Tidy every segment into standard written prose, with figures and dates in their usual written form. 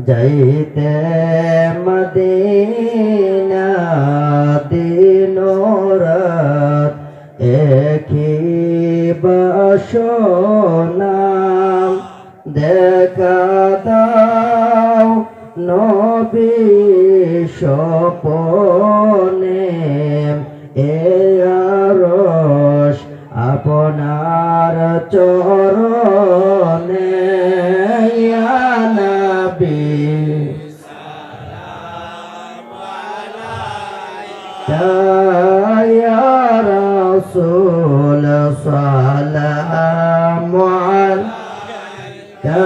যাইতে মদিনা দিন রাত একই বাসনা দেখা দাও নবী স্বপনে এ আরশ আপনার চরণে ইয়া নবী ইয়া রাসূল সালামু আলাইকা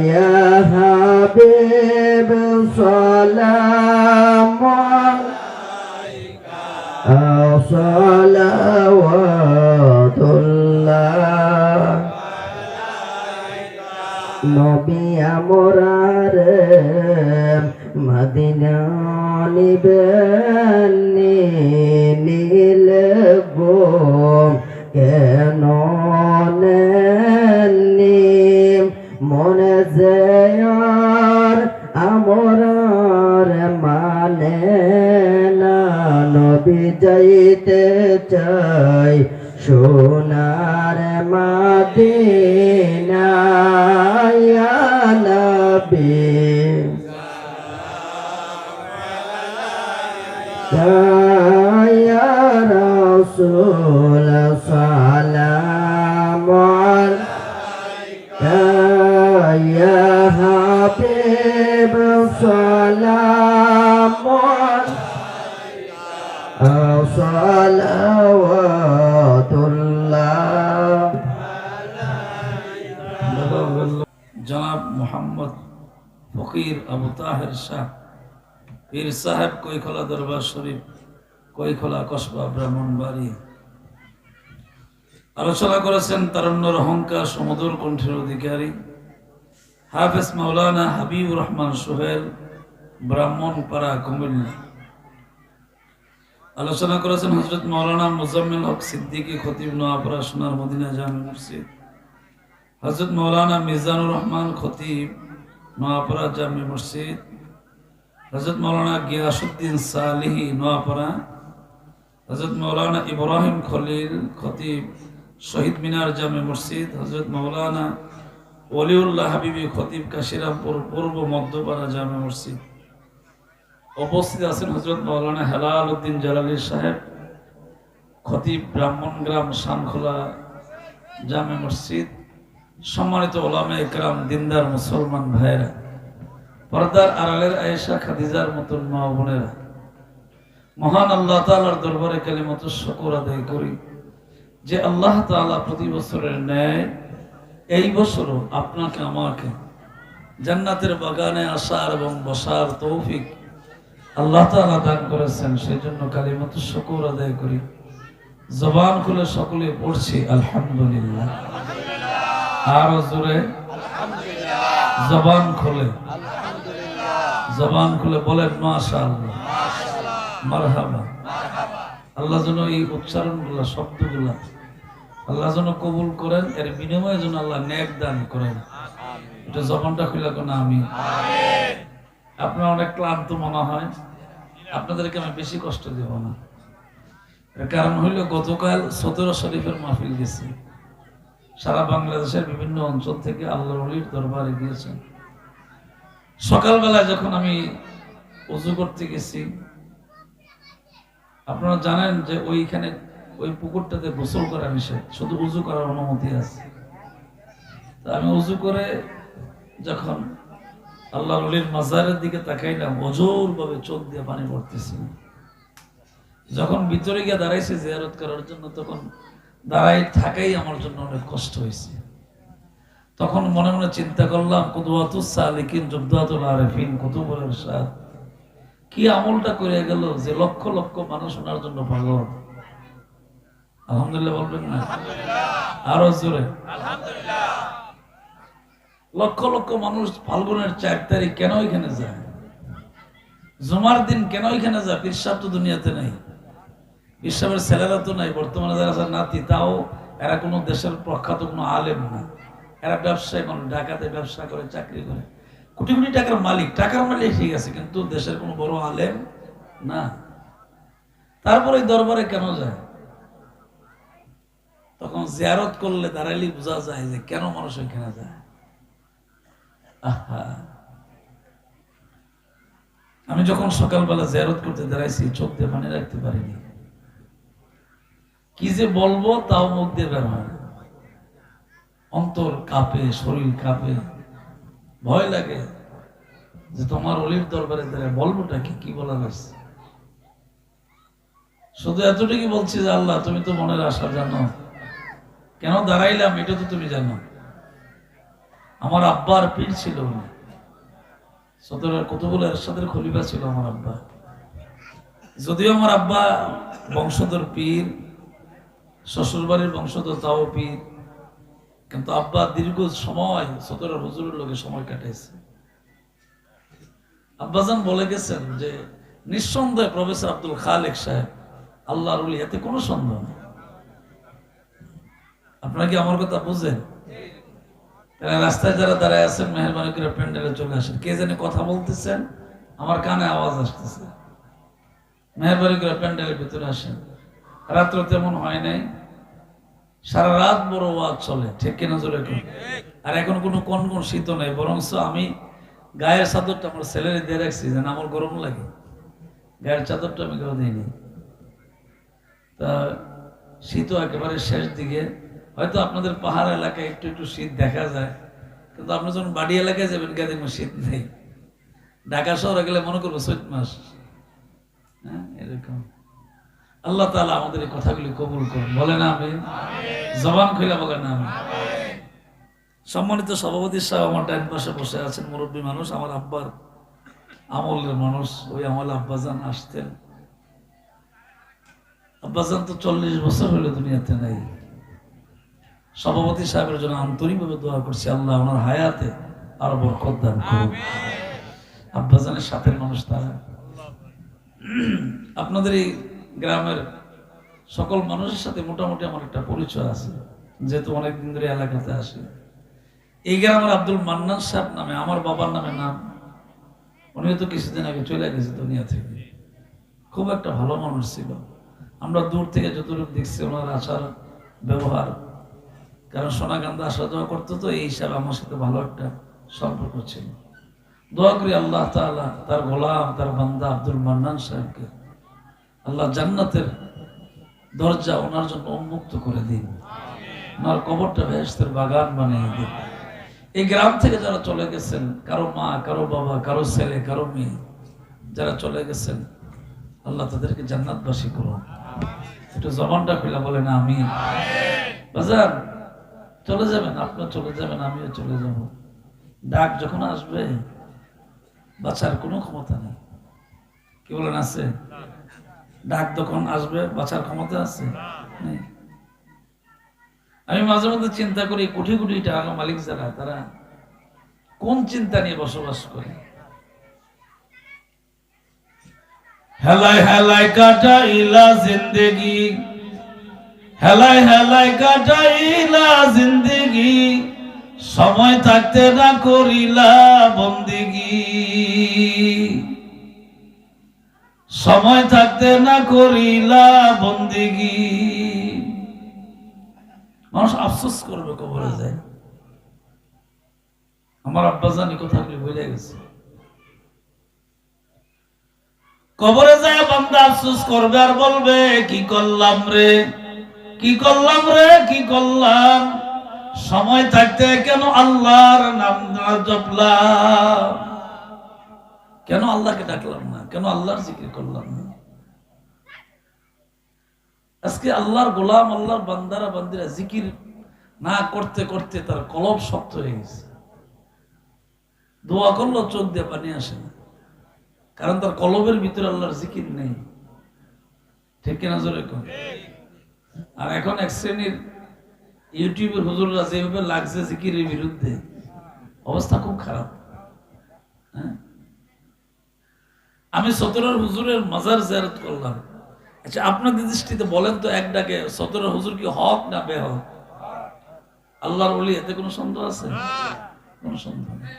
ইয়া হাবিব সালামু আলাইকা সালাওয়াতুল্লাহ নবী আমরার মদিনা নিবেন নীল গো কেন নেননি মনে যেয়ার আমরার মানে না নবী যাইতে চাই সোনার মদিনা ইয়া নবী ইয়া রাসূল সালামু আলাইকা ইয়া হাবিব সালামু আলাইকা সালাওয়াতুল্লাহ জনাব মোহাম্মদ ফকির আবু তাহের শাহ পীর সাহেব কৈখোলা দরবার শরীফ কৈখোলা কসবা ব্রাহ্মণবাড়ি আলোচনা করেছেন তারুণ্যের অহংকার সমুদর কণ্ঠের অধিকারী হাফেজ মাওলানা হাবিবুর রহমান সোহেল ব্রাহ্মণপাড়া কুমিল্লা। আলোচনা করেছেন হযরত মাওলানা মুজাম্মিল হক সিদ্দিকী খতিব নোয়াপাড়া সোনার মদিনা জামে মসজিদ, হযরত মাওলানা মিজানুর রহমান খতিব নোয়াপাড়া জামে মসজিদ, হযরত মাওলানা গিয়াসউদ্দিন সালিহি নোয়াপাড়া, হযরত মাওলানা ইব্রাহিম খলিল খতিব শহীদ মিনার জামে মসজিদ, হযরত মাওলানা ওলিউল্লাহ হাবিবি খতিব কাশিরামপুর পূর্ব মধ্যপাড়া জামে মসজিদ। উপস্থিত আছেন হযরত মাওলানা হেলাল উদ্দিন জালালী সাহেব খতিব ব্রাহ্মণগ্রাম শানখোলা জামে মসজিদ। সম্মানিত ওলামা ইকরাম, দিনদার মুসলমান ভাইরা, পর্দার আড়ালের আয়েশা খাদিজার মতন মা বোনেরা, মহান আল্লাহ তাআলার দরবারে কালিমাতুশ শুকর আদায় করি যে আল্লাহ তাআলা প্রতি বছরের ন্যায় এই বছরও আপনাকে আমাকে জান্নাতের বাগানে আসার এবং বসার তৌফিক আল্লাহ তাআলা দান করেছেন। সেই জন্য কালিমাতুশ শুকর আদায় করি। জবান খুলে সকলে পড়ছি আলহামদুলিল্লাহ, আরো জোরে আলহামদুলিল্লাহ। জবান খুলে বলেন মাশাআল্লাহ, মারহাবা। আল্লাহ যেন এই উচ্চারণগুলা, শব্দগুলা আল্লাহ যেন কবুল করেন, এর বিনিময়ে যেন আল্লাহ নেক দান করেন। এটা জবানটা খুলে কোন আমি। আপনারা অনেক ক্লান্ত মনে হয়, আপনাদেরকে আমি বেশি কষ্ট দেব না। এর কারণ হইল গতকাল 17 শরীফের মাহফিল গেছি। সারা বাংলাদেশের বিভিন্ন অঞ্চল থেকে আল্লাহর ওলির দরবারে গিয়েছেন। সকালবেলায় যখন আমি ওযু করতে গেছি, আপনারা জানেন যে ওইখানে ওই পুকুরটাতে গোসল করা নিষেধ, শুধু ওযু করার অনুমতি আছে। তো আমি ওযু করে যখন আল্লাহর ওলির মাজারের দিকে তাকাইলাম, অজোর ভাবে চোখ দিয়ে পানি পড়তেছে। যখন ভিতরে গিয়ে দাঁড়াইছে জিয়ারত করার জন্য, তখন দাঁড়াই থাকাই আমার জন্য অনেক কষ্ট হয়েছে। তখন মনে মনে চিন্তা করলাম, কুদওয়াতুস সালিকিন জুবদাতুল আরিফিন কুতুবুল ইরশাদ কি আমলটা করে গেল যে লক্ষ লক্ষ মানুষ ওনার জন্য পাগল। আলহামদুলিল্লাহ বলবেন না? আরো জোরে আলহামদুলিল্লাহ। লক্ষ লক্ষ মানুষ ফাল্গুনের 4 তারিখ কেন এখানে যায়? জুমার দিন কেন এখানে যায়? পীর সাহেব তো দুনিয়াতে নাই, পীর সাহেবের ছেলেরা তো নাই, বর্তমানে যারা আছে নাতি, তাও এরা কোনো দেশের প্রখ্যাত কোনো আলেম না, এরা ব্যবসায়ী মানুষ, ঢাকাতে ব্যবসা করে, চাকরি করে। কোটি কোটি টাকার মালিক, টাকার মালিক ঠিক আছে, কিন্তু দেশের কোনো বড় আলেম না। তারপরে এই দরবারে কেন যায়? তখন জিয়ারত করলে দাঁড়াইলে বোঝা যায় যে কেন মানুষ ওইখানে যায়। আহা, আমি যখন সকালবেলা জিয়ারত করতে দাঁড়াইছি চোখ দিয়ে পানি রাখতে পারিনি। কি যে বলবো তাও মুখ দিয়ে বের হয়, অন্তর কাঁপে, শরীর কাঁপে, ভয় লাগে যে তোমার অলির দরবারে দাঁড়ায় বলবোটা কি বলার আছে। শুধু এতটুকু বলছি যে আল্লাহ তুমি তো মনের আশা জানো, কেন দাঁড়াইলাম এটা তো তুমি জানো। আমার আব্বার পীর ছিল, সদরের কুতুবুল এরশাদের খলিফা ছিল আমার আব্বা। যদিও আমার আব্বা বংশধর পীর, শ্বশুরবাড়ির বংশধর তাও পীর, কিন্তু আব্বা দীর্ঘ সময় সদরের হুজুরের লোকে সময় কাটাইছে। আব্বাজান বলে গেছেন যে নিঃসন্দেহে প্রফেসর আব্দুল খালেক সাহেব আল্লাহর ওলি, এতে কোনো সন্দেহ নেই। আপনারা কি আমার কথা বুঝেন? রাস্তায় যারা দাঁড়ায় আছেন মেহরবানি করে প্যান্ডেলে চলে আসেন। কে জানি কথা বলতেছেন, আমার কানে আওয়াজ আসতেছে, মেহরবানি করে প্যান্ডেলের ভিতরে আসেন। রাত্র তেমন হয় নাই, সারা রাত বড় ওয়াজ চলে, ঠিক কিনা জোরে কর। আর এখন কোনো কোন শীত নেই, বরং আমি গায়ের চাদরটা আমার ছেলেরে দিয়ে রাখছি যেন আমার গরম লাগে, গায়ের চাদরটা আমি কেউ দিইনি। তা শীত একেবারে শেষ দিকে, হয়তো আপনাদের পাহাড় এলাকায় একটু একটু শীত দেখা যায়, কিন্তু আপনি যখন বাড়ি এলাকায় যাবেন গিয়ে দেখবেন শীত নেই। ঢাকা শহরে গেলে মনে করবো চৈত মাস। হ্যাঁ, এরকম। আল্লাহ তাআলা আমাদের এই কথাগুলি কবুল করুন, বলে না আমি জবান খুলে বলে না আমি। সম্মানিত সভাপতি সাহেব আমার ডান পাশে বসে আছেন, মুরব্বী মানুষ, আমার আব্বার আমলের মানুষ। ওই আমলে আব্বাজান আসতেন। আব্বাজান তো 40 বছর হলো দুনিয়াতে নাই। সভাপতি সাহেবের জন্য আন্তরিকভাবে দোয়া করছি, আল্লাহ ওনার হায়াতে আরো বরকত দান করুন। আব্বাজানের সাথের মানুষ তারা। আপনাদের এই গ্রামের সকল মানুষের সাথে মোটামুটি আমার একটা পরিচয় আছে, যেহেতু অনেকদিন ধরে এলাকাতে আসি। এই গ্রামের আব্দুল মান্নান সাহেব নামে আমার বাবার নামে নাম, উনি তো কিছুদিন আগে চলে গেছে দুনিয়া থেকে। খুব একটা ভালো মানুষ ছিল। আমরা দূর থেকে যতটুকু দেখছি ওনার আচার ব্যবহার, কারণ সোনাকান্দা আসা যাওয়া করতো, তো এই হিসাবে আমার সাথে ভালো একটা সম্পর্ক ছিল। দোয়া করি আল্লাহ তাআলা তার গোলাম, তার বান্দা আব্দুল মান্নান সাহেবকে আল্লাহ জান্নাতের দরজা ওনার জন্য উন্মুক্ত করে দিন, ওনার কবরটা বেহেশতের বাগান বানিয়ে দিন। এই গ্রাম থেকে যারা চলে গেছেন, কারো মা, কারো বাবা, কারো ছেলে, কারো মেয়ে যারা চলে গেছেন, আল্লাহ তাদেরকে জান্নাতবাসী করুন। একটু জবানটা খুলে বলেন আমিন। বাজার চলে যাবেন, আপনিও চলে যাবেন, আমিও চলে যাব। ডাক যখন আসবে বাঁচার কোনো ক্ষমতা নেই। কি বলেন, আছে? ডাক যখন আসবে বাঁচার ক্ষমতা আছে? নেই। আমি মাঝে মধ্যে চিন্তা করি কোটি কোটি টাকা মালিক যারা, তারা কোন চিন্তা নিয়ে বসবাস করে। হেলায় হেলায় কাটাইলা জিন্দেগি, হেলায় হেলায় কাটাইলা জিন্দেগি, সময় থাকতে না করিলা বন্দেগি, সময় থাকতে না করিলা বন্দেগি। মানুষ আফসোস করবে কবরে যায়। আমার আব্বাজান এই কথাগুলি বুঝে গেছে। কবরে যায় বান্দা আফসোস করবে আর বলবে কি করলাম রে, কি করলাম রে, কি করলাম, সময় থাকতে কেন আল্লাহর নাম না জপলাম, কেন আল্লাহকে ডাকলাম না, কেন আল্লাহর জিকির করলাম না। আজকে আল্লাহর গোলাম, আল্লাহর বান্দারা বান্দিরা জিকির না করতে করতে তার কলব শক্ত হয়ে গেছে। দোয়া করলেও চোখ দিয়ে পানি আসে না, কারণ তার কলবের ভিতরে আল্লাহর জিকির নেই। ঠিক কিনা জোরে কর। আর এখন এক শ্রেণীর ইউটিউবের হুজুররা যেভাবে লাগছে জিকিরের বিরুদ্ধে, অবস্থা খুব খারাপ। হ্যাঁ, আমি 17 হুজুরের মাজার জিয়ারত করলাম। আচ্ছা, আপনাদের দৃষ্টিতে বলেন তো, এক ডাকে 17 হুজুর কি হক না বেহক? আল্লাহর ওলি, এতে কোনো সন্দেহ আছে? কোনো সন্দেহ নেই।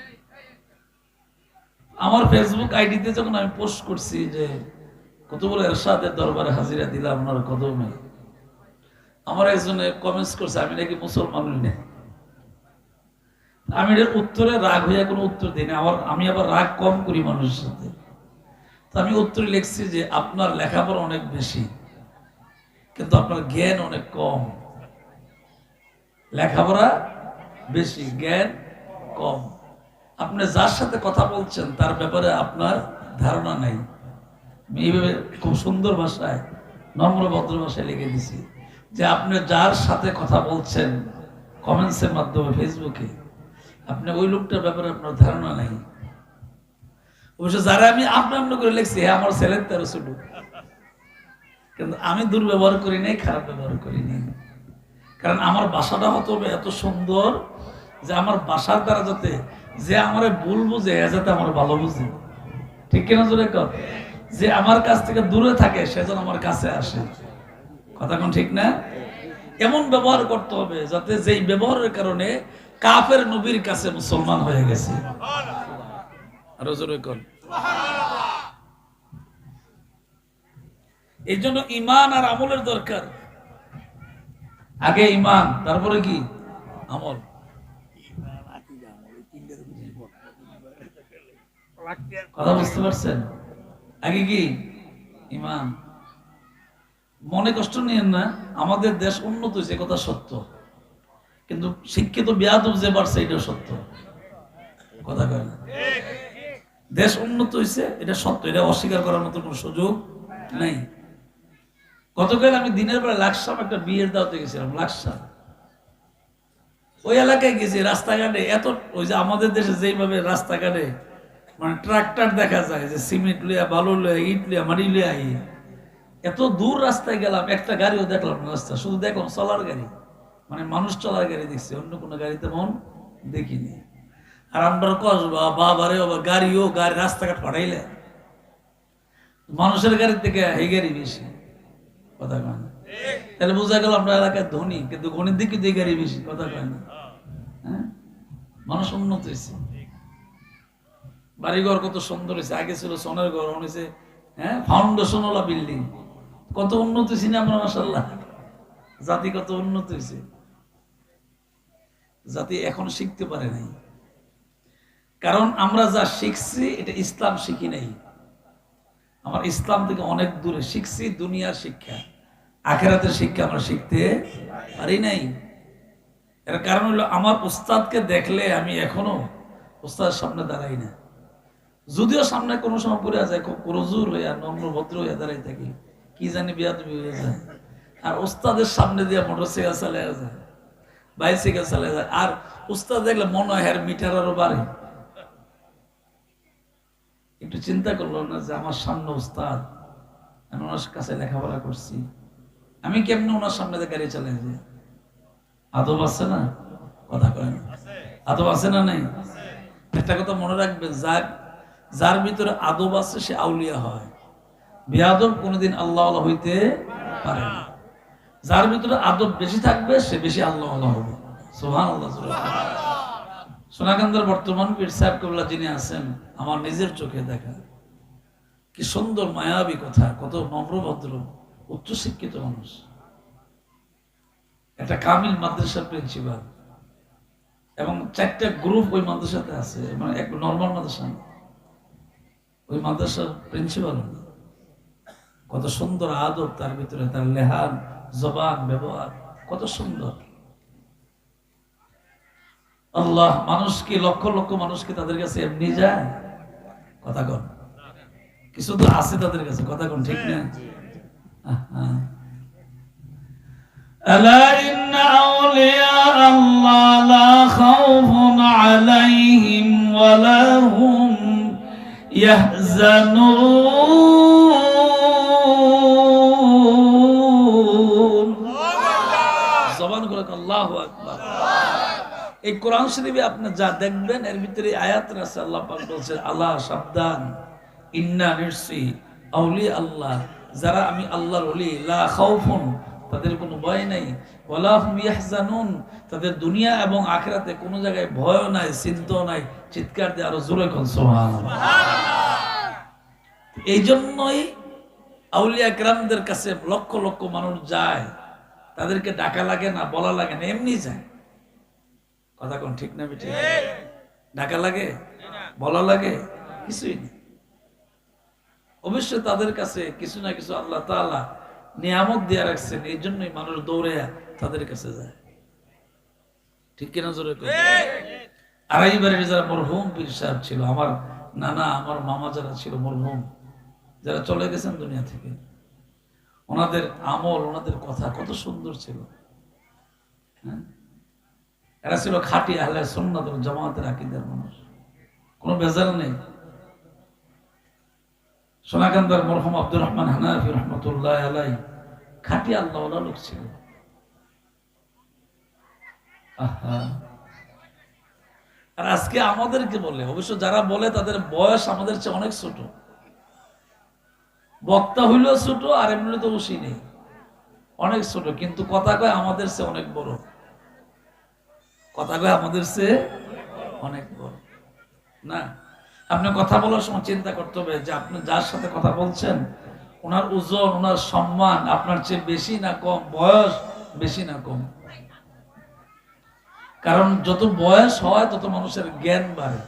আমার ফেসবুক আইডিতে যখন আমি পোস্ট করছি যে কুতুবুল ইরশাদের দরবারে হাজিরা দিলাম ওনার কদমে, আমার একজনে কমেন্টস করছে আমি নাকি মুসলমান হই না। আমি এর উত্তরে রাগ হইয়া কোনো উত্তর দিই না, আমি আবার রাগ কম করি মানুষের সাথে। তো আমি উত্তরে লিখছি যে আপনার লেখাপড়া অনেক বেশি কিন্তু আপনার জ্ঞান অনেক কম। লেখাপড়া বেশি, জ্ঞান কম। আপনি যার সাথে কথা বলছেন তার ব্যাপারে আপনার ধারণা নাই। আমি এইভাবে খুব সুন্দর ভাষায়, নম্র ভদ্র ভাষায় লিখে দিছি যে আপনি যার সাথে কথা বলছেন কমেন্টসের মাধ্যমে ফেসবুকে, আপনি ওই লোকটার ব্যাপারে আপনার ধারণা নাই। অবশ্য যারা আমি আপনা করে লিখছি, হ্যাঁ আমার ছেলের 13 ছোট, কিন্তু আমি দুর্ব্যবহার করি নাই, খারাপ ব্যবহার করি নাই। কারণ আমার বাসাটা হতে হবে এত সুন্দর যে আমার বাসার দ্বারা যাতে যে আমার ভুল বুঝে যাতে আমার ভালো বুঝে, ঠিক কিনা জোরে কর? যে আমার কাছ থেকে দূরে থাকে সে যেন আমার কাছে আসে, কথা কোন ঠিক না? এমন ব্যবহার করতে হবে যাতে যেই ব্যবহারের কারণে কাফের নবীর কাছে মুসলমান হয়ে গেছে। আরো জোরে কর। এই জন্য ঈমান আর আমলের দরকার। আগে ঈমান, তারপরে কি আমল। কথা বুঝতে পারছেন? আগে কি ঈমান। মনে কষ্ট নিয়েন না, আমাদের দেশ উন্নত হয়েছে কথা সত্য, কিন্তু শিক্ষিত বেয়াদব যে বাড়ছে এটাও সত্য, কথা কয় না? দেশ উন্নত হয়েছে এটা সত্য, এটা অস্বীকার করার মতো কোনো সুযোগ নাই। গতকাল আমি দিনের বেলা লাকসাম একটা বিয়ের দাওয়াতে গেছিলাম। লাকসাম ওই এলাকায় গেছি, রাস্তাঘাটে এত, ওই যে আমাদের দেশে যেইভাবে রাস্তাঘাটে মানে ট্রাক্টর দেখা যায় যে সিমেন্ট লিয়া, বালু লিয়া, ইট লিয়া, মাটি লিয়া, এত দূর রাস্তায় গেলাম, একটা গাড়িও দেখলাম না রাস্তা, শুধু দেখলাম চলার গাড়ি, মানে মানুষ চলার গাড়ি দেখছি, অন্য কোনো গাড়ি তেমন দেখিনি। আর আমরা কসবা বাবারে বাবা, গাড়িও গাড়ি রাস্তাঘাট ফাটাইলে মানুষের গাড়ির থেকে এই গাড়ি বেশি, কথা কয় না? তাহলে বোঝা গেল আমরা এলাকায় ধনী, কিন্তু গণিত দিকে দুই গাড়ি বেশি, কথা কয় না? হ্যাঁ, মানুষ উন্নত হয়েছে, বাড়িঘর কত সুন্দর হয়েছে। আগে ছিল সোনার ঘর, হয়েছে হ্যাঁ ফাউন্ডেশন ওলা বিল্ডিং। কত উন্নত হয়েছি না আমরা, মাশাআল্লাহ। জাতি কত উন্নত হয়েছে, জাতি এখন শিখতে পারে নাই, কারণ আমরা যা শিখছি এটা ইসলাম শিখি নাই। আমার ইসলাম থেকে অনেক দূরে শিখছি দুনিয়ার শিক্ষা, আখিরাতের শিক্ষা আমরা শিখতে পারি নাই। এর কারণ হলো আমার উস্তাদকে দেখলে আমি এখনো উস্তাদের সামনে দাঁড়াই না, যদিও সামনে কোনো সময় পড়ে যায় খুব প্রজুর হইয়া নম্র ভদ্র হইয়া দাঁড়াই থাকি, কি জানি বেয়াদবি হয়ে যায়। আর উস্তাদের সামনে দিয়ে মোটরসাইকেল চালিয়ে যায়, বাইসাইকেল চালিয়ে যায়, আর উস্তাদ দেখলে মনে হয় মিটার আরো বাড়ে। একটু চিন্তা করলো না যে আমার সামনে উস্তাদ, আমি ওনার কাছে লেখাপড়া করছি, আমি কেমনে ওনার সামনে গাড়ি চালাই যে? আদব আছে না? কথা কয় না? আদব আছে না নাই? একটা কথা মনে রাখবেন, যার ভিতরে আদব আছে সে আউলিয়া হয়, বেয়াদব কোনোদিন আল্লাহ হইতে পারে না। যার ভিতরে আদব বেশি থাকবে সে বেশি আল্লাহ হবে। সুবহানাল্লাহ। সোনাকান্দার বর্তমান পীর সাহেব কেবলা যিনি আছেন, আমার নিজের চোখে দেখা, কি সুন্দর মায়াবী কথা, কত নম্রভদ্র উচ্চশিক্ষিত মানুষ, একটা কামিল মাদ্রাসার প্রিন্সিপাল, এবং 4টা গ্রুপ ওই মাদ্রাসাতে আছে, মানে এক নর্মাল মাদ্রাসা, ওই মাদ্রাসার প্রিন্সিপাল। কত সুন্দর আদব তার ভিতরে, তার লেহান জবান ব্যবহার কত সুন্দর। আল্লাহ মানুষকে, লক্ষ লক্ষ মানুষকে তাদের কাছে এমনি যায়, কথা কন? কিছু তো আছে তাদের কাছে, কথা কন ঠিক না? আলা ইন্না আউলিয়া আল্লাহ লা খাউফুন আলাইহিম ওয়া লা হুম ইয়াহজানুন। জবান করে আল্লাহু আকবার। এই কোরআন শরীফে আপনি যা দেখবেন এর ভিতরে আয়াত আছে, আল্লাহ পাক বলছেন আল্লাহ সাবধান, ইন্না নিশ্চয়ই আউলিয়া আল্লাহ, যারা আমি আল্লাহর ওলি, লা খাউফুন তাদের কোনো ভয় নাই, ওয়ালা হুম ইয়াহজানুন তাদের দুনিয়া এবং আখিরাতে কোনো জায়গায় ভয় নাই, চিন্তাও নাই। চিৎকার দিয়ে আরো জোরে কোন সুবহানাল্লাহ। এই জন্যই আউলিয়া কেরামদের কাছে লক্ষ লক্ষ মানুষ যায়, তাদেরকে ডাকা লাগে না, বলা লাগে না, এমনি যায়। কথা কোন ঠিক না বেঠিক? ডাকা লাগে, বলা লাগে, কিছুই নেই। অবশ্যই তাদের কাছে কিছু না কিছু আল্লাহ তাআলা নিয়ামত দিয়ে রাখছেন, এই জন্যই মানুষ দৌড়ে তাদের কাছে যায়। ঠিক কিনা জোরে? আর এইবারের যারা মরহুম পীর সাহেব ছিল, আমার নানা, আমার মামা যারা ছিল মরহুম, যারা চলে গেছেন দুনিয়া থেকে, ওনাদের আমল, ওনাদের কথা কত সুন্দর ছিল। এরা ছিল খাঁটি আহলে সুন্নাত ওয়াল জামাতের আকীদার মানুষ, কোনো ভেজাল নেই। সোনাকান্দার মরহুম আব্দুর রহমান হানাফি রহমতুল্লাহ আলাইহি খাঁটি আল্লাহওয়ালা লোক ছিল। আর আজকে আমাদেরকে বলে, অবশ্য যারা বলে তাদের বয়স আমাদের চেয়ে অনেক ছোট, বক্তা হইলেও ছোট, আর এমনি তো বসি নেই, অনেক ছোট, কিন্তু কথা কয় আমাদের চেয়ে অনেক বড়, কথা কয় আমাদের চেয়ে অনেক বড়। না, আপনি কথা বলার সময় চিন্তা করতে হবে যে আপনি যার সাথে কথা বলছেন ওনার ওজন, ওনার সম্মান আপনার চেয়ে বেশি না কম, বয়স বেশি না কম। কারণ যত বয়স হয় তত মানুষের জ্ঞান বাড়ে।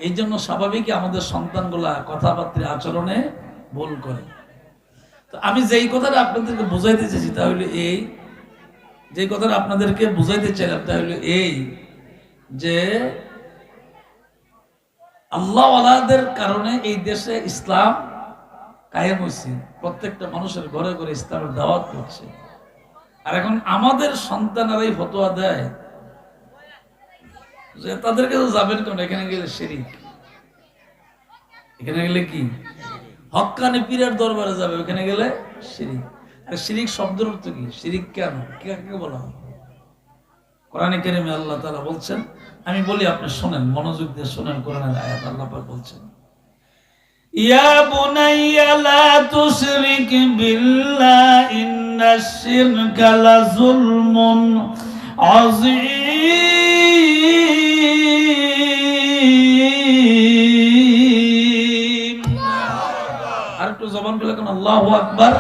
এই জন্য স্বাভাবিক আমাদের সন্তানগুলা কথাবার্তা আচরণে ভুল করে। তো আমি যেই কথাটা আপনাদেরকে বুঝাইতে চেয়েছি তা হলো এই, যে কথাটা আপনাদেরকে বুঝাইতে চাইলাম তা হলো এই, যে আল্লাহওয়ালাদের কারণে এই দেশে ইসলাম কায়েম হয়েছে, প্রত্যেকটা মানুষের ঘরে ঘরে ইসলামের দাওয়াত করছে। আর এখন আমাদের সন্তানেরাই ফতোয়া দেয় যে তাদের কাছে যাবেন কেন, এখানে গেলে শিরিক, এখানে গেলে কি হক্কানি পীরের দরবারে যাবে, ওখানে গেলে শিরিক। আর শিরিক শব্দের অর্থ কি? শিরিক কেন, কাকে বলা হয়? কোরআনে কারিমে আল্লাহ তাআলা বলছেন, আমি বলি আপনি শুনেন, মনোযোগ দিয়ে শুনেন। কোরআনের আয়াত আল্লাহ পাক বলছেন, ইয়া বুনাইয়া লা তুশরিক বিল্লাহ ইন্নাশ শিরকা লাযুলমুন আযীম। আর একটু জবান খুলে কোন আল্লাহু আকবার।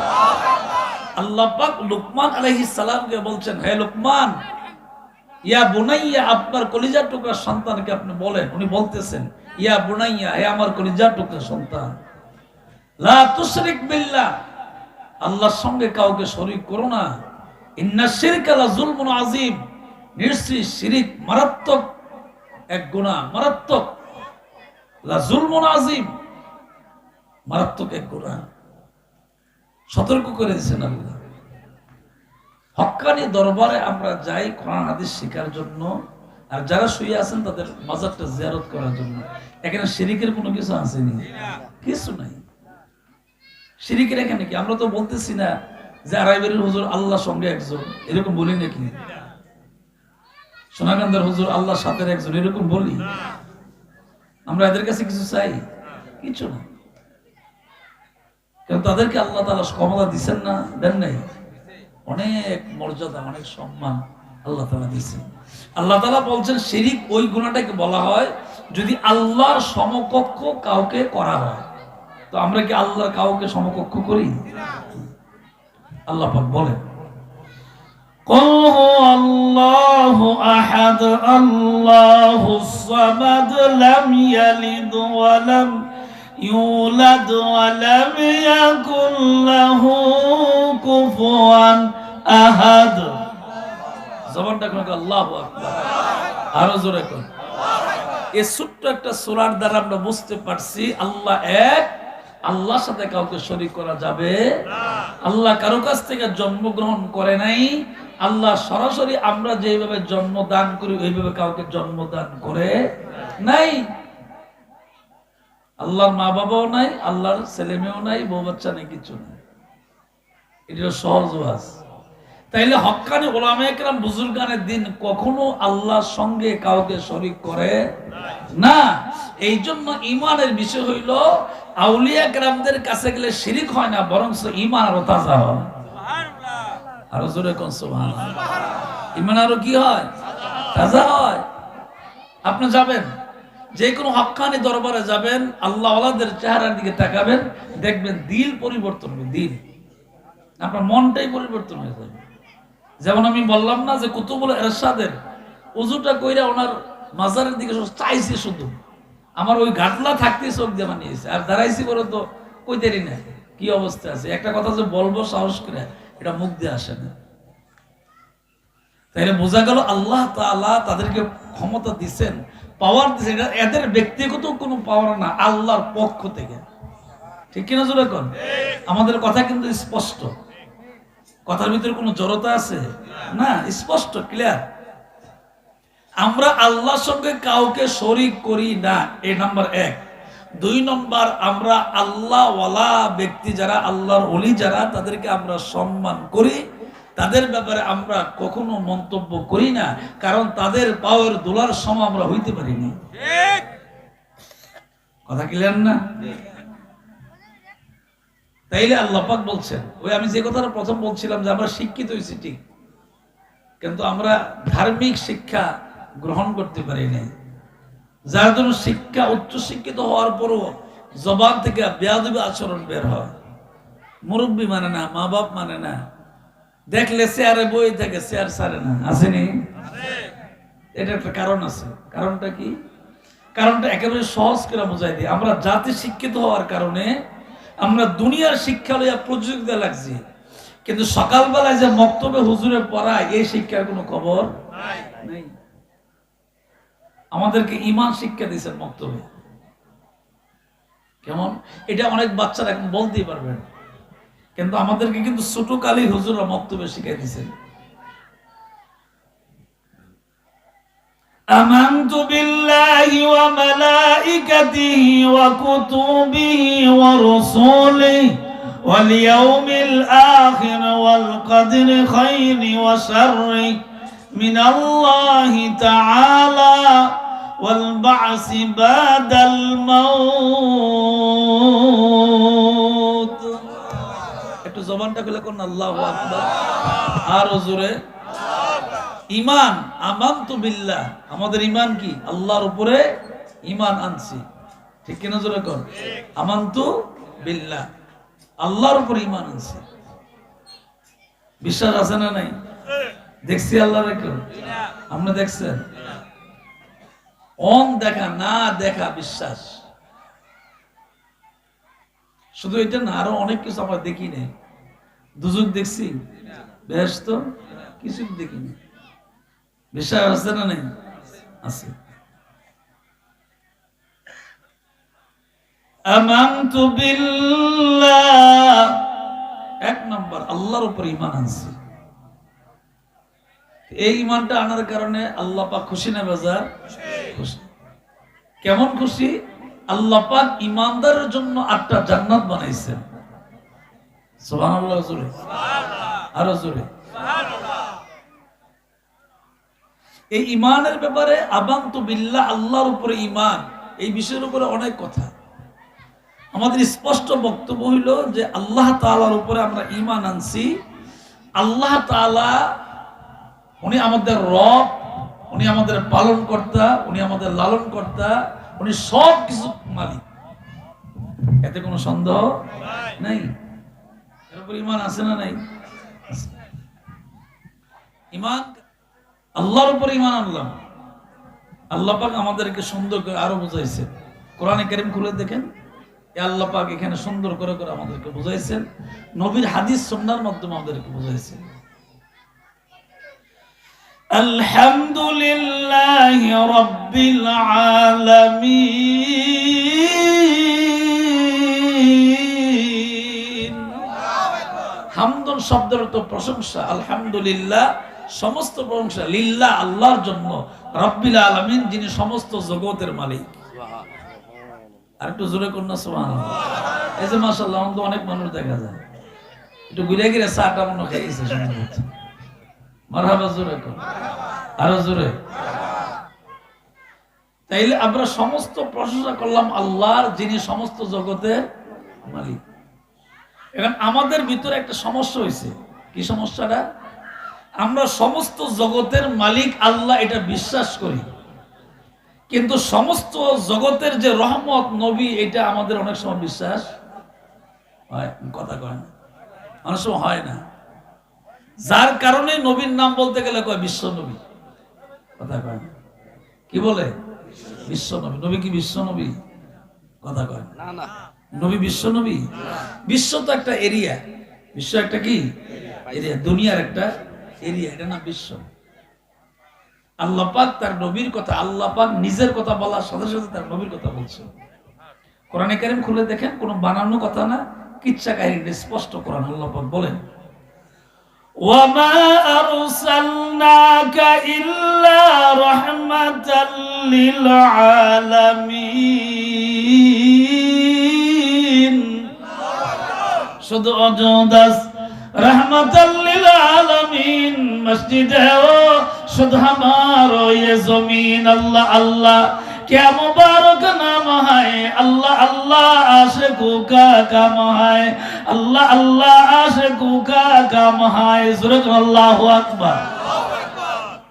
আল্লাহ পাক লুকমান আলাইহিস সালামকে বলছেন, হে লুকমান, ইয়া বুনাইয়া, আপনার কলিজার টুকরা সন্তানকে আপনি বলেন। উনি বলতেছেন, ইয়া বুনাইয়া, হে আমার কলিজার টুকরা সন্তান, লা তুশরিক বিল্লাহ, আল্লাহর সঙ্গে কাউকে শরীক করো না। ইন্নাশ শিরকা লাযুলমুন আযীম, নিশ্চয়ই শিরিক মারাত্মক এক গুনাহ, মারাত্মক। লাযুলমুন আযীম, মারাত্মক এক গুনাহ। সতর্ক করে দিয়েছেন আল্লাহ। হক্কানি দরবারে আমরা যাই কোরআন হাদিস শেখার জন্য, আর যারা শুয়ে আছেন তাদের মাজারটা জিয়ারত করার জন্য। এখানে শিরিকের কোনো কিছু আসেনি, কিছু নাই শিরিকের এখানে। কি আমরা তো বলতেছি না যে আড়াইবাড়ির হুজুর আল্লাহর সঙ্গে একজন, এরকম বলি নাকি? সোনাকান্দার হুজুর আল্লাহর সাথে একজন, এরকম বলি? আমরা এদের কাছে কিছু চাই? কিছু না। কারণ তাদেরকে আল্লাহ তাআলা ক্ষমতা দিচ্ছেন না, দেন নাই? অনেক মর্যাদা, অনেক সম্মান আল্লাহ তাআলা দিয়েছেন। আল্লাহ তাআলা বলছেন শিরিক ওই গুনাহটাকে বলা হয় যদি আল্লাহর সমকক্ষ কাউকে করা হয়। তো আমরা কি আল্লাহর কাউকে সমকক্ষ করি? আল্লাহ পাক বলেন, কুল হুয়াল্লাহু আহাদ আল্লাহুস সামাদ লাম ইয়ালিদ ওয়া লাম ইউলাদ ওয়া লাম ইয়াকুল লাহু কুফুয়ান আহাদ। জবানটা কোন আল্লাহু আকবার, আরো জোরে কোন। এই ছোট্ট একটা সূরার দ্বারা আমরা বুঝতে পারছি আল্লাহ এক, আল্লাহর সাথে কাউকে শরীক করা যাবে না। আল্লাহ কারো কাছ থেকে জন্মগ্রহণ করে নাই। আল্লাহ সরাসরি আমরা যেভাবে জন্ম দান করি ওইভাবে কাউকে জন্ম দান করে নাই। আল্লাহর মা বাবাও নাই, আল্লাহর ছেলে মেয়েও নাই, বউ বাচ্চা নেই, কিছু নাই। এটা সহজ ওয়াজ। তাইলে হক্কানি উলামায়ে কেরাম বুজুর্গানের দিন কখনো আল্লাহর সঙ্গে কাউকে শরীক করে না। এই জন্য ইমানের বিষয় হইল আউলিয়া কেরামদের কাছে গেলে শিরিক হয় না, বরং ইমান আরো তাজা হয়। আরো জোরে কোন সুবহানাল্লাহ। ইমান আরো কি হয়? তাজা হয়। আপনি যাবেন যে কোনো হক্কানি দরবারে যাবেন, আল্লাহওয়ালাদের চেহারার দিকে তাকাবেন, দেখবেন দিল পরিবর্তন হবে, দিল, আপনার মনটাই পরিবর্তন হয়ে যাবে। যেমন আমি বললাম না যে কুতুবুল ইরশাদের উজুটা কইরা ওনার মাজারের দিকে চাইছে, শুধু আমার ওই ঘাটলা থাকতে চোখ দিয়ে বানিয়েছে, আর দাঁড়াইছি বলে তো কইতেরই না কি অবস্থা আছে। একটা কথা যে বলবো সাহস করে, এটা মুখ দিয়ে আসে না। তাইলে বোঝা গেল আল্লাহ তাআলা তাদেরকে ক্ষমতা দিচ্ছেন, পাওয়ার দিচ্ছেন, এটা এদের ব্যক্তিগত কোনো পাওয়ার না, আল্লাহর পক্ষ থেকে। ঠিক কিনা জোরে কোন? আমাদের কথা কিন্তু স্পষ্ট, কথার ভিতরে কোনো জড়তা আছে না, স্পষ্ট ক্লিয়ার। আমরা আল্লাহর সঙ্গে কাউকে শরীক করি না, এই নাম্বার 1। 2 নম্বর, আমরা আল্লাহ ওয়ালা ব্যক্তি যারা, আল্লাহর ওলি যারা, তাদেরকে আমরা সম্মান করি, তাদের ব্যাপারে আমরা কখনো মন্তব্য করি না, কারণ তাদের পাওয়ার দোলার সম আমরা হইতে পারিনি। কথা ক্লিয়ার না? তাইলে আল্লাহ পাক বলছেন, ওই আমি যে কথাটা প্রথম বলছিলাম যে আমরা শিক্ষিত হয়েছি ঠিক, কিন্তু আমরা ধার্মিক শিক্ষা গ্রহণ করতে পারি না, যার জন্য শিক্ষা উচ্চ শিক্ষিত হওয়ার পরও জবান থেকে বেয়াদবি আচরণ বের হয়। মুরব্বী মানে না, মা বাপ মানে না, দেখলে চেয়ারে বই থাকে, চেয়ার ছাড়ে না, আসেনি? এটা একটা কারণ আছে। কারণটা কি? কারণটা একেবারে সহজ করে বোঝাই দিই। আমরা জাতি শিক্ষিত হওয়ার কারণে আমরা দুনিয়ার শিক্ষা লইয়া প্রযুক্তি লাগছি, কিন্তু সকালবেলায় যে মক্তবে হুজুরে পড়ায়, এই শিক্ষার কোনো খবর নাই। আমাদেরকে ঈমান শিক্ষা দিয়েছেন মক্তবে, কেমন? এটা অনেক বাচ্চারা এখন বলতেই পারবেন, কিন্তু আমাদেরকে কিন্তু ছোট কালী হুজুররা মক্তবে শিখাই দিয়েছেন। আমানতু বিল্লাহি ওয়া মালাইকাতিহি ওয়া কুতুবিহি ওয়া রাসূলিহি ওয়াল ইয়াউমিল আখির ওয়াল কদরি খাইরি ওয়া শাররি মিনাল্লাহি তাআলা ওয়াল বা'সি বাদাল মাউত। একটু জবানটা খুলে কোন আল্লাহু আকবার, আর জোরে ঈমান। আমানতু বিল্লাহ, আমাদের ঈমান কি? আল্লাহর উপরে ঈমান আনছি, ঠিক কিনা জোরে কোন? আমানতু বিল্লাহ, আল্লাহর উপরে ঈমান আনছি। বিশ্বাস আছে না নাই? দেখছি আল্লাহর একটু, আপনি দেখছেন? অন দেখা না দেখা বিশ্বাস, শুধু এটা না, আরো অনেক কিছু আমরা দেখি নাই। দুজক দেখছি, বেহেশত কিছু দেখিনি। বিশ্বাস আছে না নাই? আছে। আমানতু বিল্লাহ, 1 নম্বর আল্লাহর উপর ঈমান আনছি। এই ঈমানটা আনার কারণে আল্লাহ পাক খুশি না বেজার? খুশি। কেমন খুশি? আল্লাহ পাক ঈমানদারের জন্য 8টা জান্নাত বানাইছেন। সুবহানাল্লাহ, জোরে সুবহানাল্লাহ, আরো জোরে সুবহানাল্লাহ। এই ঈমানের ব্যাপারে আমানতু বিল্লাহ, আল্লাহর উপরে ঈমান, এই বিষয়ের উপরে অনেক কথা। আমাদের স্পষ্ট বক্তব্য হইল যে আল্লাহ তাআলার উপরে আমরা ঈমান আনছি। আল্লাহ তাআলা উনি আমাদের রব, উনি আমাদের পালন কর্তা, উনি আমাদের লালন কর্তা, উনি সব কিছু মালিক, এতে কোনো সন্দেহ নাই। এর উপর ঈমান আছে না নাই? ঈমান, আল্লাহর উপর ঈমান আনলাম। আল্লাহ পাক আমাদেরকে সুন্দর করে আরো বুঝাইছেন। কোরআনে কারীম খুলে দেখেন, আল্লাহ পাক এখানে সুন্দর করে করে আমাদেরকে বুঝাইছেন, নবীর হাদিস সুন্নাহর মাধ্যমে আমাদেরকে বুঝাইছেন। আলহামদুলিল্লাহি রাব্বিল আলামিন। হামদুল শব্দের অর্থ প্রশংসা, আলহামদুলিল্লাহ সমস্ত প্রশংসা, লিল্লাহ আল্লাহর জন্য, রাব্বিল আলামিন যিনি সমস্ত জগতের মালিক। আর একটু জোরে করুন না সুবহানাল্লাহ। এই যে মাশাআল্লাহ, আমাদের অনেক মানুষ দেখা যায় একটু ঘুরে ঘিরে চাটা মনে খাইছে, মারহাবা, জোরে করুন, আরো জোরে। তাইলে আমরা সমস্ত প্রশংসা করলাম আল্লাহর, যিনি সমস্ত জগতের মালিক। এখন আমাদের ভিতরে একটা সমস্যা হয়েছে। কি সমস্যাটা? আমরা সমস্ত জগতের মালিক আল্লাহ এটা বিশ্বাস করি, কিন্তু সমস্ত জগতের যে রহমত নবী, এটা আমাদের অনেক সময় বিশ্বাস হয়, কথা কয় না, অনেক সময় হয় না। যার কারণে নবীর নাম বলতে গেলে কয় বিশ্ব নবী, কথা কয় না। কি বলে? বিশ্ব নবী। নবী কি বিশ্ব নবী? কথা কয় না। নবী বিশ্ব নবী? বিশ্ব তো একটা এরিয়া, বিশ্ব একটা কি এরিয়া, দুনিয়ার একটা এরিয়া, এটা না বিশ্ব। আল্লাহ পাক তার নবীর কথা, আল্লাহ পাক নিজের কথা বলার সাথে সাথে তার নবীর কথা বলছে। কোরআনে কারীম খুলে দেখেন, কোনো বানানো কথা না, কিচ্ছা কাহিনী স্পষ্ট কোরআন। আল্লাহ পাক বলেন, ওয়ামা আরসালনাকা ইল্লা রাহমাতাল লিল আলামিন, শুধু অজদাস रहमतल लिल आलमीन मस्जिद है वो शुद्ध हमारो ये जमीन। अल्लाह अल्लाह क्या मुबारक नाम है, अल्लाह अल्लाह आशिकों का काम है, अल्लाह अल्लाह आशिकों का काम है। सूरज अल्लाहु আকবার।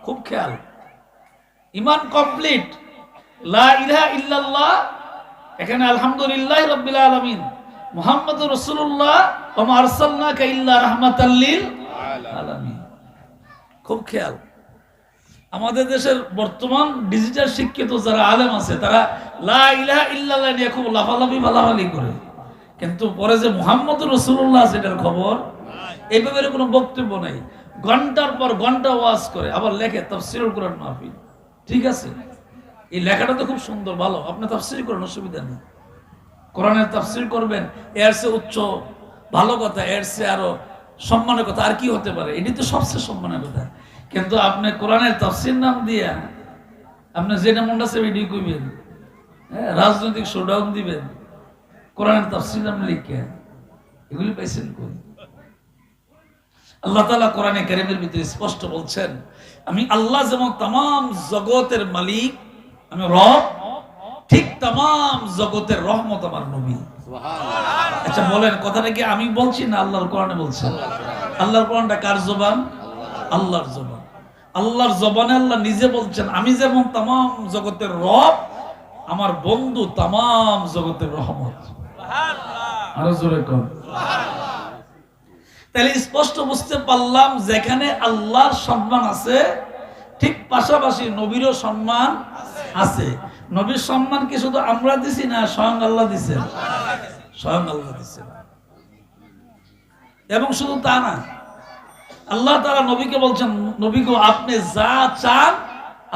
खूब ख्याल, ईमान कमप्लीट, ला इलाहा इल्लल्लाह, এখানে আলহামদুলিল্লাহ রাব্বিল আলামিন, মুহাম্মদুর রাসূলুল্লাহ ওয়া মা আরসালনাকা ইল্লা রাহমাতাল লিল আলামিন। খুব খেয়াল, আমাদের দেশের বর্তমান ডিজিটাল শিক্ষিত যারা আলেম আছে, তারা লা ইলাহা ইল্লাল্লাহ নিয়ে খুব লাফালাফি বালাবালি করে, কিন্তু পরে যে মুহাম্মদুর রাসূলুল্লাহ সেটার খবর এই ব্যাপারে কোনো বক্তব্য নাই। ঘন্টার পর ঘন্টা ওয়াজ করে, আবার লেখে তাফসীরুল কুরআন মাহফিল। ঠিক আছে, এই লেখাটা তো খুব সুন্দর, ভালো, আপনি তাফসীর করেন, অসুবিধা নেই। কোরআনের তাফসীর করবেন, এর চেয়ে উচ্চ ভালো কথা, এর চেয়ে আরো সম্মানের কথা আর কি হতে পারে? এটি তো সবচেয়ে সম্মানের কথা। কিন্তু আপনি কোরআনের তাফসীর নাম দিয়া আপনি যেটা মনটা সে ভিডিও করবেন, রাজনৈতিক শোডাউন দিবেন, কোরআনের তাফসীর নাম লিখে, এগুলি পাইছেন কই? আল্লাহ তাআলা কোরআনে কারীমের ভিতরে স্পষ্ট বলছেন, আমি আল্লাহ যেমন তামাম জগতের মালিক, আমি রব, ঠিক তামাম জগতের রহমত আমার নবী। আচ্ছা বলেন, কথাটা কি আমি বলছি না আল্লাহর কোরআনে বলছে? আল্লাহর কোরআনটা কার জবান? আল্লাহর জবান। আল্লাহর জবানে আল্লাহ নিজে বলছেন, আমি যেমন তামাম জগতের রব, আমার বন্ধু তামাম জগতের রহমত। আরো জোরে কোন। তাহলে স্পষ্ট বুঝতে পারলাম, যেখানে আল্লাহর সম্মান আছে ঠিক পাশাপাশি নবীরও সম্মান আছে। নবীর সম্মান কি শুধু আমরা দিছি না, স্বয়ং আল্লাহ দিছেন? স্বয়ং আল্লাহ দিছেন। এবং শুধু তা না, আল্লাহ তাআলা নবীকে বলছেন, নবী গো, আপনি যা চান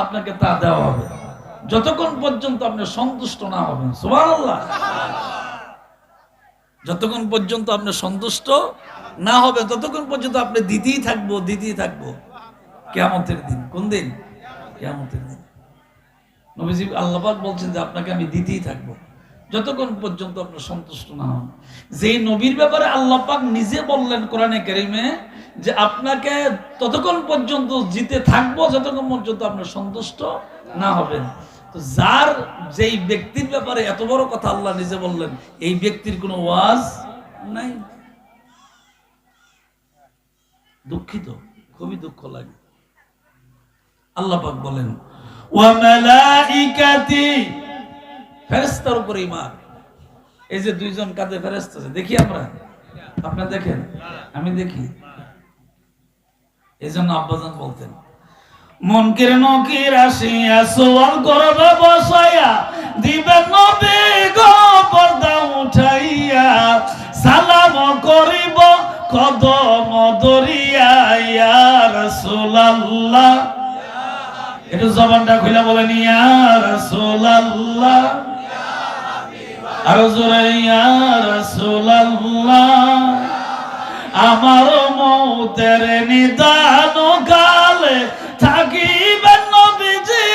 আপনাকে তা দেওয়া হবে, যতক্ষণ পর্যন্ত আপনি সন্তুষ্ট না হবেন। সুবহানাল্লাহ। যতক্ষণ পর্যন্ত আপনি সন্তুষ্ট না হবেন, ততক্ষণ পর্যন্ত আপনি দিতেই থাকবো, দিতেই থাকবো, কিয়ামতের দিন। কোন দিন? কিয়ামতের দিন। নবীজি আল্লাহ পাক বলছেন যে আপনাকে আমি দিতেই থাকবো যতক্ষণ পর্যন্ত আপনি সন্তুষ্ট না হন। যেই নবীর ব্যাপারে আল্লাহ পাক নিজে বললেন কোরআনে কারীমে যে আপনাকে ততক্ষণ পর্যন্ত জিতে থাকবো যতক্ষণ পর্যন্ত আপনি সন্তুষ্ট না হবেন। তো যার যেই ব্যক্তির ব্যাপারে এত বড় কথা আল্লাহ নিজে বললেন, এই ব্যক্তির কোনো ওয়াজ নাই। দুঃখিত, খুবই দুঃখ লাগে। আল্লাহ পাক বলেন, ওয়া মালাইকাতি, ফেরেশতার উপরে ঈমান। এই যে দুইজন কাঁধে ফেরেশতা আছে, দেখি আমরা? আপনারা দেখেন? আমি দেখি। এজন্য আব্বাজান বলতেন, মুনকির নকির আসিয়া সওয়াল করবে বসাইয়া, দিবে নবী গো পর্দা উঠাইয়া, সালাম করিব কদম ধরিয়া, ইয়া রাসূলুল্লাহ। একটু জবানটা খুলে বলেন, ইয়া রাসূলুল্লাহ। আরো জোরে, ইয়া রাসূলুল্লাহ। আমার মৌতের নিদান কালে থাকিবেন নবীজি,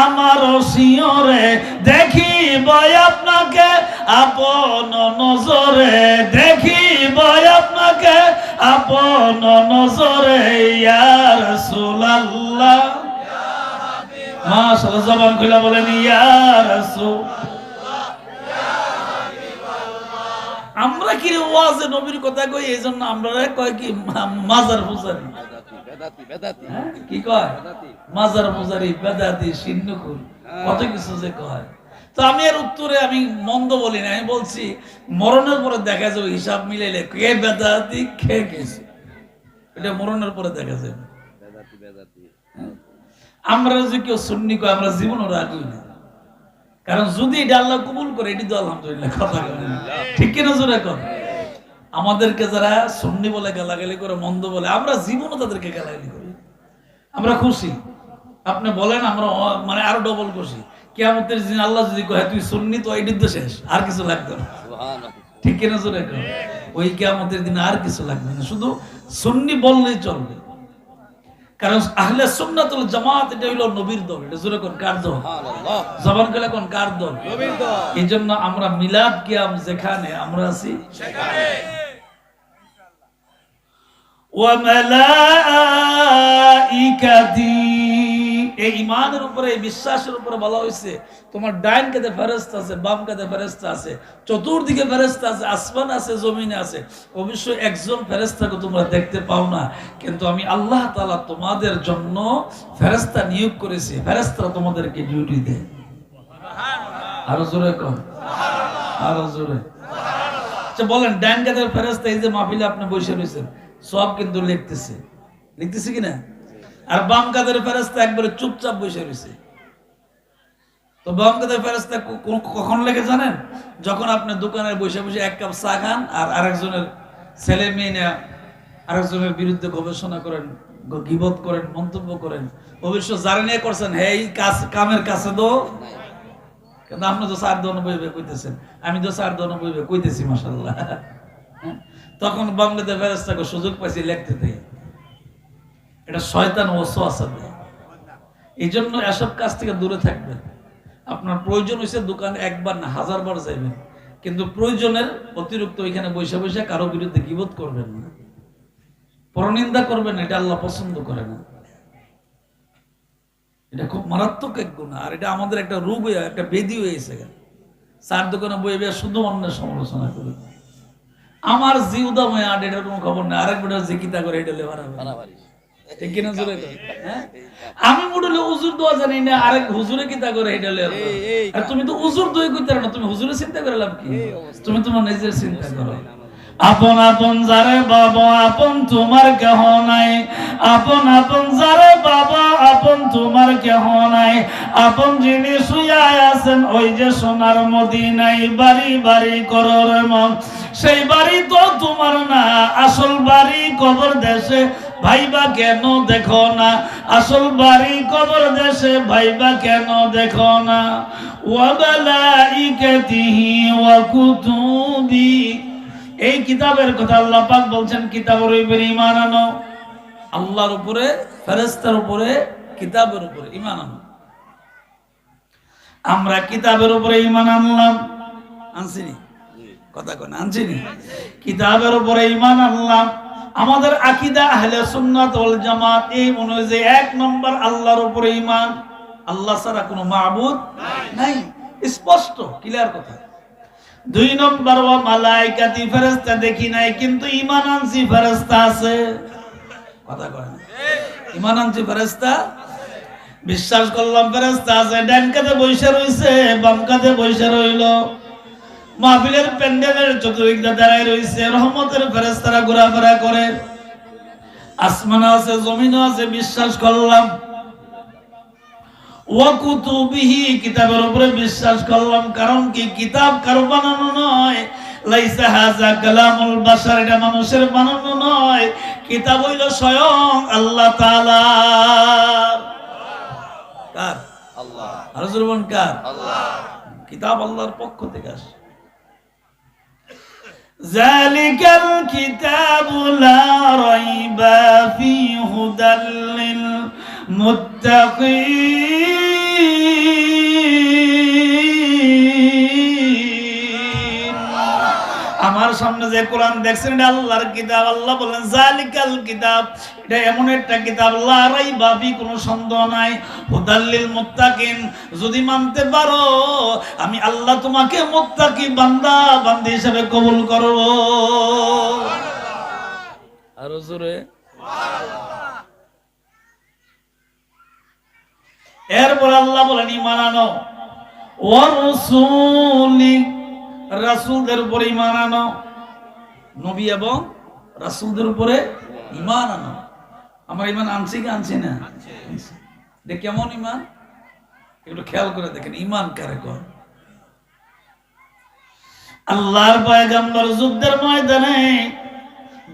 আমার শিয়রে দেখিব আপনাকে আপন নজরে, দেখিব আপনাকে আপন নজরে, ইয়া রাসূলুল্লাহ। মাশাআল্লাহ, জবান খুলে বলেন, ইয়া রাসূল। আমরা কি ওয়াজে নবীর কথা কই, এই জন্য আমরা কয় কি মাজার পূজারি, হ্যাঁ? কি কয় মাজার পূজারি, বেদাতি, সিন্নুকুল, কত কিছু যে কয়। তো আমি এর উত্তরে আমি মন্দ বলি না, আমি বলছি মরণের পরে দেখা যাবে, হিসাব মিলাইলে কে বেদাতি কে গেছে, এটা মরণের পরে দেখা যাবে। আমরা যে কেউ সুন্নি কয়, আমরা জীবনও রাখি না, কারণ যদি এটা আল্লাহ কবুল করে, এটি তো আলহামদুলিল্লাহ, কথা ঠিক কিনা জোরে কর। আমাদেরকে যারা সুন্নি বলে গালাগালি করে, মন্দ বলে, আমরা জীবনও তাদেরকে গালাগালি করি, আমরা খুশি। আপনি বলেন, আমরা মানে আরো ডবল খুশি। কিয়ামতের দিন আল্লাহ যদি কয় তুই সুন্নি, তো এটি তো শেষ, আর কিছু লাগবে না, ঠিক কিনা জোরে কর। ওই কিয়ামতের দিন আর কিছু লাগবে না, শুধু সুন্নি বললেই চলবে। কারণ আহলে সুন্নাতুল জামাত এটা হইল নবীর দল। এটা জোরে কোন কার দল? জবান করে কোন কার দল? নবীর দল। এইজন্য আমরা মিলাদ কিয়াম যেখানে আমরা আছি সেখানে ওয়া মালাইকাতি, এই ঈমানের উপরে, এই বিশ্বাসের উপরে বলা হয়েছে তোমার ডাইন কাঁধে ফেরেশতা আছে, বাম কাঁধে ফেরেশতা আছে, চতুর্দিকে ফেরেশতা আছে, আসমান আছে, জমিনে আছে। অবশ্য একজন ফেরেশতাকে তোমরা দেখতে পাও না, কিন্তু আমি আল্লাহ তাআলা তোমাদের জন্য ফেরেশতা নিয়োগ করেছি, ফেরেশতারা তোমাদেরকে ডিউটি দেয়। সুবহানাল্লাহ। আরো জোরে কোন সুবহানাল্লাহ, আরো জোরে সুবহানাল্লাহ। আচ্ছা বলেন, ডাইন কাঁধের ফেরেশতা এই যে মাহফিলে আপনি বসে রয়েছেন, সব কিন্তু লিখতেছে কিনা? আর বাম কাঁধের ফেরেশতা একবারে চুপচাপ বসে রয়েছে। তো বাম কাঁধের ফেরেশতা কখন লেগে জানেন? যখন আপনি দোকানে বসে বসে এক কাপ চা খান, আর আরেকজনের ছেলে মেয়ে নিয়ে আরেকজনের বিরুদ্ধে গবেষণা করেন, গীবত করেন, মন্তব্য করেন। অবশ্য যারা নিয়ে করছেন, হে এই কামের কাছে দো, কিন্তু আপনি তো 4.90 কইতেছেন, আমি তো 4.90 কইতেছি, মাশাআল্লাহ। তখন বাম কাঁধের ফেরেশতাকে সুযোগ পাইছি লিখতে থেকে। এটা শয়তান ওয়াসওয়াসা দেয়। এই জন্য এসব কাজ থেকে দূরে থাকবেন। আপনার প্রয়োজন হয়েছে দোকানে একবার না 1000 বার যাইবেন, কিন্তু প্রয়োজনের অতিরিক্ত ওইখানে বসে বসে কারো বিরুদ্ধে গীবত করবেন না, পরনিন্দা করবেন না, এটা আল্লাহ পছন্দ করে না। এটা খুব মারাত্মক এক গুনাহ, আর এটা আমাদের একটা রোগ হয়ে, একটা ব্যাধি হয়ে গেছে। চার দোকানে বই বইয়া শুধু অন্যের সমালোচনা করি, আমার জিউদাম হয়ে আট, এটার কোনো খবর নেই। আরেক বেটার যে কিতা করে এটা লেবারাবারি, ঠিক কিনা জোরে কর। হ্যাঁ, আমি মুডলে হুজুর দোয়া জানি না, আরেক হুজুরে কিতা করে এটা লেবা। আর তুমি তো হুজুর দোয়া কইতে না, তুমি হুজুরের চিন্তা করে লাভ কি? তুমি তোমার নিজের চিন্তা করো। আপন আপন যারে বাবা, আপন তোমার কেহ নাই। আপন আপন যারে বাবা, আপন তোমার কেহ নাই। আপন যিনি শুইয়া আছেন ওই যে সোনার মদিনায়, বাড়ি বাড়ি করর মন, সেই বাড়ি তো তোমার না, আসল বাড়ি কবর দেশে, ভাইবা কেন দেখো না? আসল বাড়ি কবর দেশে, ভাইবা কেন দেখো না? ওয়া মালাইকাতিহি ওয়া কুতুবি, এই কিতাবের কথা আল্লাহ পাক বলছেন, কিতাবের উপরে ঈমান আনো। আল্লাহর উপরে, ফেরেশতার উপরে, কিতাবের উপরে ঈমান আনো। আমরা কিতাবের উপরে ঈমান আনলাম, আনছিনি? কথা কোন আনছিনি? কিতাবের উপরে ঈমান আনলাম। আমাদের আকীদা আহলে সুন্নাত ওয়াল জামাত এই অনুযায়ী 1 নম্বর আল্লাহর উপরে ঈমান। আল্লাহ ছাড়া কোনো মাবুদ নাই, স্পষ্ট ক্লিয়ার কথা। 2 নম্বর ওয়া মালাইকাতি, ফেরেশতা দেখি নাই কিন্তু ঈমান আনছি ফেরেশতা আছে। কথা কয় না? ঈমান আনছি ফেরেশতা, বিশ্বাস করলাম ফেরেশতা আছে। ডান কাঁধে বসে রইছে, বাম কাঁধে বসে রইল, মাহফিলের প্যান্ডেলের চতুর্দিকে দাঁড়ায় রইছে, রহমতের ফেরেশতারা ঘোরাফেরা করে। আসমান আছে, জমিন আছে, বিশ্বাস করলাম। ওয়া কুতুবিহি, কিতাবের উপরে বিশ্বাস করলাম। কারণ কি? কিতাব কারো বানানো নয়। লাইসা হাযা কালামুল বাশার, এটা মানুষের বানানো নয়। কিতাব হইল স্বয়ং আল্লাহ তাআলার। কার? আল্লাহ। আর জোরবন কার? আল্লাহ। কিতাব আল্লাহর পক্ষ থেকে আসে। যালিকাল কিতাবু লা রাইবা ফি হুদাল লিল মুত্তাকিন। আমার সামনে যে কোরআন দেখছেন এটা আল্লাহর কিতাব। আল্লাহ বলেন জালিকাল কিতাব, এটা এমন একটা কিতাব লা রাইবা ফি, কোনো সন্দেহ নাই, হুদাল লিল মুত্তাকিন, যদি মানতে পারো আমি আল্লাহ তোমাকে মুত্তাকি বান্দা বান্দী হিসেবে কবুল করব। আর জোরে এরপর আল্লাহ বলেন ঈমান আনো, ওয়া রাসূলি, রাসূলদের উপরে ঈমান আনো, নবী এবং রাসূলদের উপরে ঈমান আনো। আমার ঈমান আনছি কি আনছি না? এটা কেমন ঈমান একটু খেয়াল করে দেখেন, ঈমান কারে কয়? আল্লাহর পয়গম্বর যুদ্ধের ময়দানে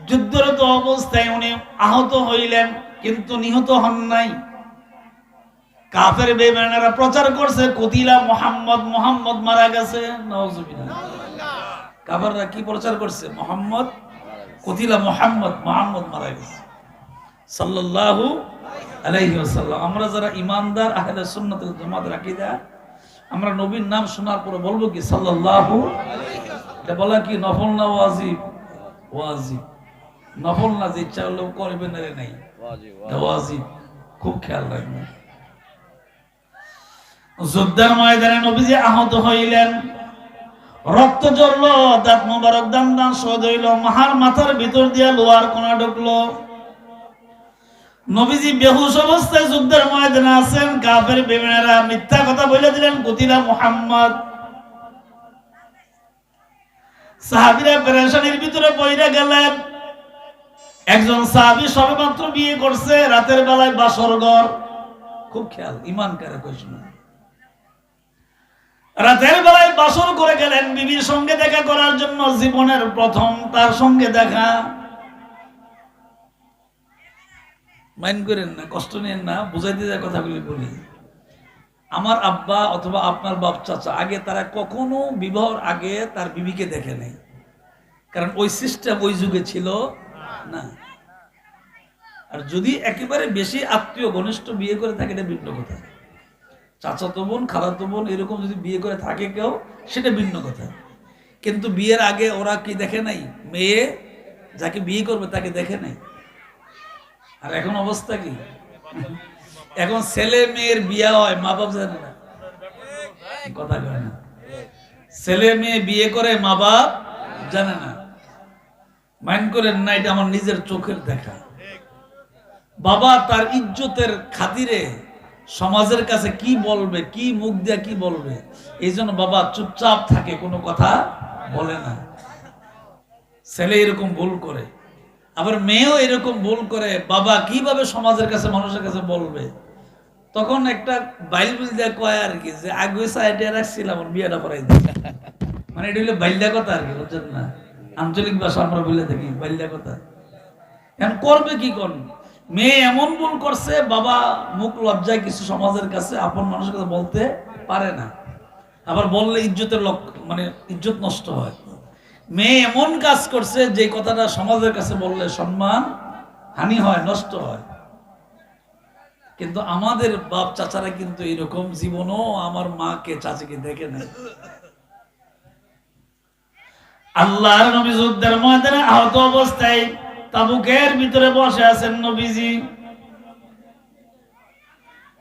যুদ্ধরত অবস্থায় উনি আহত হইলেন, কিন্তু নিহত হন নাই। কাফের বেঈমানেরা প্রচার করছে কুতিলা মুহাম্মদ, মুহাম্মদ মারা গেছে। নাউজুবিল্লাহ। কাফেররা কি প্রচার করছে? মুহাম্মদ কুতিলা মুহাম্মদ, মুহাম্মদ মারা গেছে সাল্লাল্লাহু আলাইহি ওয়াসাল্লাম। আমরা যারা ঈমানদার আহলে সুন্নাত ওয়াল জামাতের আকীদা, আমরা নবীর নাম শোনার পরে বলবো কি সাল্লাল্লাহু। এটা বলা কি নফল না ওয়াজিব? ওয়াজিব। নফল না, যে ইচ্ছা হলেও করবে না, রে নাই, ওয়াজিব। খুব খেয়াল রাখবেন। যুদ্ধের ময়দানে নবীজি আহত হইলেন, রক্ত ঝরল, দাঁত মোবারক দান দান শোধ হইল, মাথার ভিতর দিয়া লোহার কোনা ঢুকলো। নবীজি বেহুশ অবস্থায় যুদ্ধের ময়দানে আছেন। কাফের বেঈমানেরা মিথ্যা কথা বলে দিলেন কুতিলা মুহাম্মদ। সাহাবীরা পেরেশানির ভিতরে পড়ে গেলেন। একজন সাহাবী সবেমাত্র বিয়ে করছে, রাতের বেলায় বাসর ঘর। খুব খেয়াল, ঈমান কারে কইছিল। রাতের বেলায় বাসর করে গেলেন বিবির সঙ্গে দেখা করার জন্য, জীবনের প্রথম তার সঙ্গে দেখা। মাইন্ড করেন না, কষ্ট নেন না, বুঝাইতে যায় কথাগুলি বলি। আমার আব্বা অথবা আপনার বাপ চাচা আগে তারা কখনো বিবাহর আগে তার বিবিকে দেখে নাই, কারণ ওই সিস্টেম ওই যুগে ছিল না। আর যদি একেবারে বেশি আত্মীয় ঘনিষ্ঠ বিয়ে করে থাকে এটা ভিন্ন কথা। চাচাতো বোন, খালাতো বোন এরকম যদি বিয়ে করে থাকে কেউ, সেটা ভিন্ন কথা। কিন্তু বিয়ের আগে ওরা কি দেখে নাই? মেয়ে যাকে বিয়ে করবে তাকে দেখে নাই। আর এখন অবস্থা কি? এখন ছেলে মেয়ের বিয়ে হয়, মা বাপ জানে না, কথা কয় না। ছেলে মেয়ে বিয়ে করে, মা বাপ জানে না। মাইন্ড করেন না, এটা আমার নিজের চোখের দেখা। বাবা তার ইজ্জতের খাতিরে সমাজের কাছে কি বলবে, কি মুখ দিয়ে কি বলবে, এই জন্য বাবা চুপচাপ থাকে, কোনো কথা বলে না। ছেলে এরকম ভুল করে, আবার মেয়েও এরকম ভুল করে। বাবা কিভাবে সমাজের কাছে, মানুষের কাছে বলবে? তখন একটা বাইল দেয়া কয় আর কি, যে আগে সাইডে রাখছিলাম বিয়েটা করাই দিই। মানে এটা হলো বাইল্যা কথা আর কি, বুঝছেন না? আঞ্চলিক ভাষা আমরা বলে থাকি বাইল্যা কথা। এখন করবে কি? কোন মেয়ে এমন ভুল করছে, বাবা মুখ লজ্জায় কিছু সমাজের কাছে, আপন মানুষের কাছে বলতে পারে না। আবার বললে ইজ্জতের মানে ইজ্জত নষ্ট হয়। মেয়ে এমন কাজ করছে যে কথাটা সমাজের কাছে বললে সম্মান হানি হয়, নষ্ট হয়। কিন্তু আমাদের বাপ চাচারা কিন্তু এরকম জীবনও আমার মাকে চাচিকে দেখে নেয়। আল্লাহর নবী যুদ্ধের ময়দানে আহত অবস্থায় তাবুকের ভিতরে বসে আছেন নবীজি।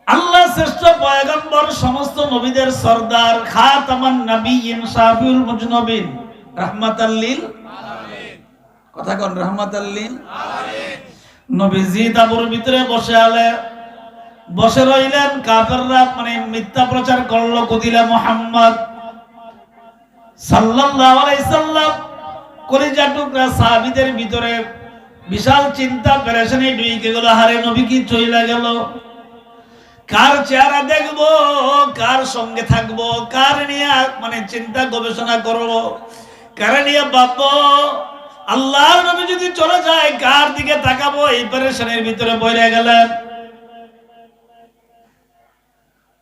আল্লাহ শ্রেষ্ঠ পয়গম্বর, সমস্ত নবীদের সরদার, খাতামান নবিয়্যিন, শাফিউল মুজনবিন, রাহমাতাল লিল আলামিন। কথা কোন রাহমাতাল লিল আলামিন। নবীজি তাবুর ভিতরে বসে রইলেন। কাফেররা মানে মিথ্যা প্রচার করলো কুতিলা মুহাম্মদ সাল্লাল্লাহু আলাইহি সাল্লাম। কলিজা টুকরা সাহাবীদের ভিতরে বিশাল চিন্তা পেরেশানি ঢুকে গেল। হারে নবী কি চইলা গেল, কার চেহারা দেখবো, কার সঙ্গে থাকবো, কার নিয়ে মানে চিন্তা গবেষণা করবো, কার নিয়ে ভাববো। আল্লাহর নবী যদি চলে যায় কার দিকে তাকাবো, এই পেরেশানির ভিতরে পড়ে গেলেন।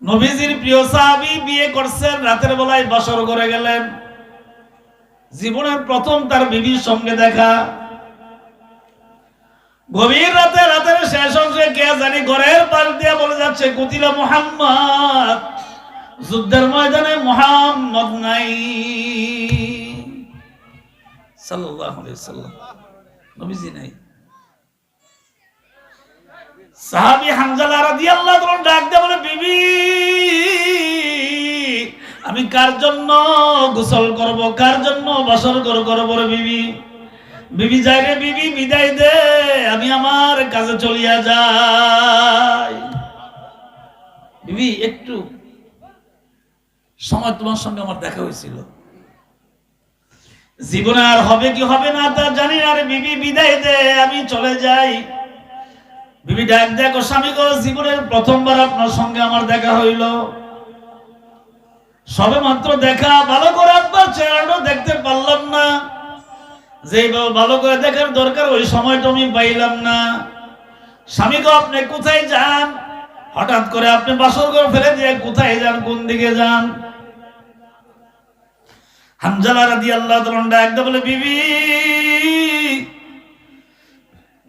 নবীজির প্রিয় সাহাবী বিয়ে করছেন, রাতের বেলায় বাসর করে গেলেন। জীবনের প্রথম তার বিবির সঙ্গে দেখা। গভীর রাতে, রাতের শেষ অংশে কে জানি ঘরের পাশ দিয়ে বলে যাচ্ছে কুতিলা মুহাম্মদ, যুদ্ধের ময়দানে মুহাম্মদ নাই। সাল্লাল্লাহু আলাইহি ওয়াসাল্লাম, নবীজি নাই। সাহাবী হানজালা রাদিয়াল্লাহু তাআলা ডাক দিয়ে বলে, বিবি আমি কার জন্য গোসল করব, কার জন্য বাসর করব রে বিবি? বিবি যাই রে বিবি, বিদায় দে, আমি আমার কাজে চলিয়া যাই। বিবি একটু সময় তোমার সঙ্গে আমার দেখা হয়েছিল, জীবনে আর হবে কি হবে না তা জানি না রে বিবি, বিদায় দে, আমি চলে যাই। বিবি ডাক দেখো, স্বামী গো, জীবনের প্রথমবার আপনার সঙ্গে আমার দেখা হইল, সবে মাত্র দেখা, ভালো করে আপনার চেহারাটা দেখতে পারলাম না, যেভাবে ভালো করে দেখার দরকার ওই সময়টা আমি পাইলাম না। স্বামী গো, আপনি কোথায় যান? হঠাৎ করে আপনি বাসর ঘর ফেলে দিয়ে কোথায় যান, কোন দিকে যান? হানজালা রাদিয়াল্লাহু তাআলা ডাকতে বলে, বিবি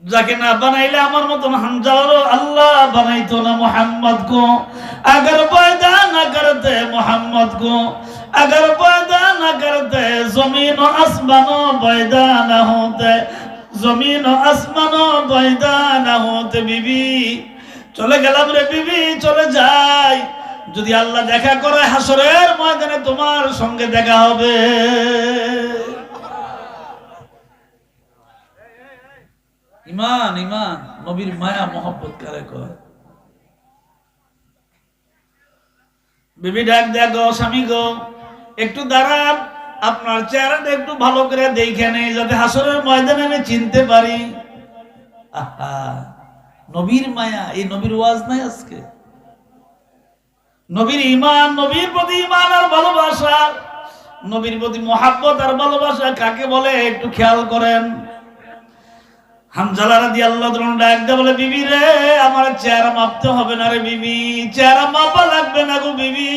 যাকে না বানাইলে আমার মতন হানজালারও আল্লাহ বানাইতো না মোহাম্মদ को, अगर पैदा न करते मोहम्मद को, अगर पैदा न करते जमीन और आसमानों पैदा न होते, जमीन और आसमानों पैदा न होते। বিবি চলে গেলাম রে বিবি, চলে যাই, যদি আল্লাহ দেখা করে হাসরের ময়দানে তোমার সঙ্গে দেখা হবে। ইমান, ইমান, নবীর মায়া মোহাব্বত কারে কয়? বিবি ডাক দেখো, স্বামী গো একটু দাঁড়ান, আপনার চেহারাটা একটু ভালো করে দেখে নেই, যাতে হাসরের ময়দানে আমি চিনতে পারি। আহা, নবীর মায়া, এই নবীর ওয়াজ নাই আজকে? নবীর ইমান, নবীর প্রতি ইমান আর ভালোবাসা, নবীর প্রতি মোহাব্বত আর ভালোবাসা কাকে বলে একটু খেয়াল করেন। হানজালা রাদিয়াল্লাহু তাআলা ডাক দিয়ে বলে, বিবি রে, আমার চেহারা মাপতে হবে না রে বিবি, চেহারা মাপা লাগবে না গো বিবি।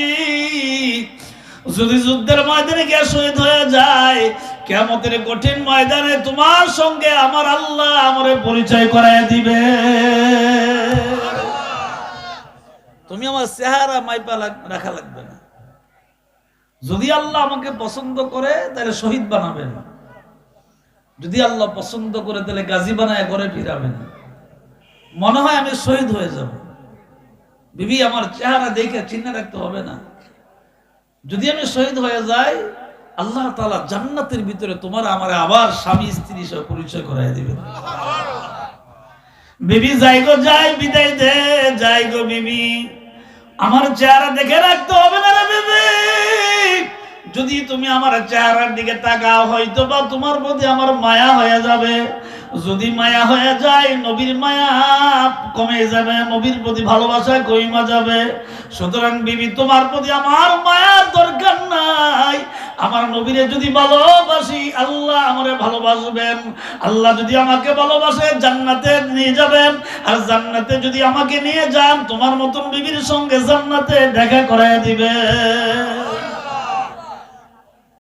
যদি যুদ্ধের ময়দানে গিয়ে শহীদ হয়ে যায়, কিয়ামতের কঠিন ময়দানে তোমার সঙ্গে আমার আল্লাহ আমারে পরিচয় করায় দিবে। তুমি আমার চেহারা মাইপা রাখা লাগবে না। যদি আল্লাহ আমাকে পছন্দ করে তাহলে শহীদ বানাবেন, যদি আল্লাহ পছন্দ করে তাহলে গাজী বানায় ঘরে ফিরাবেন। মনে হয় আমি শহীদ হয়ে যাব, বিবি আমার চেহারা দেখে চিন্তা রাখতে হবে না। যদি আমি শহীদ হয়ে যাই, আল্লাহ তাআলা জান্নাতের ভিতরে তোমার আমার আবার স্বামী স্ত্রী হিসেবে পরিচয় করায় দিবেন। বিবি যাই গো যাই, বিদায় দে, যাই গো বিবি, আমার চেহারা দেখে রাখতে হবে না রে বিবি। যদি তুমি আমার চেহারার দিকে তাকাও, হয়তো বা তোমার প্রতি আমার মায়া হয়ে যাবে। যদি মায়া হয়ে যায়, নবীর মায়া কমে যাবে, নবীর প্রতি ভালোবাসা কমে যাবে। সুতরাং বিবি, তোমার প্রতি আমার মায়ার দরকার নাই। আমার নবীরে যদি ভালোবাসি, আল্লাহ আমারে ভালোবাসবেন। আল্লাহ যদি আমাকে ভালোবাসে, জান্নাতে নিয়ে যাবেন। আর জান্নাতে যদি আমাকে নিয়ে যান, তোমার মতন বিবির সঙ্গে জান্নাতে দেখা করায় দিবে।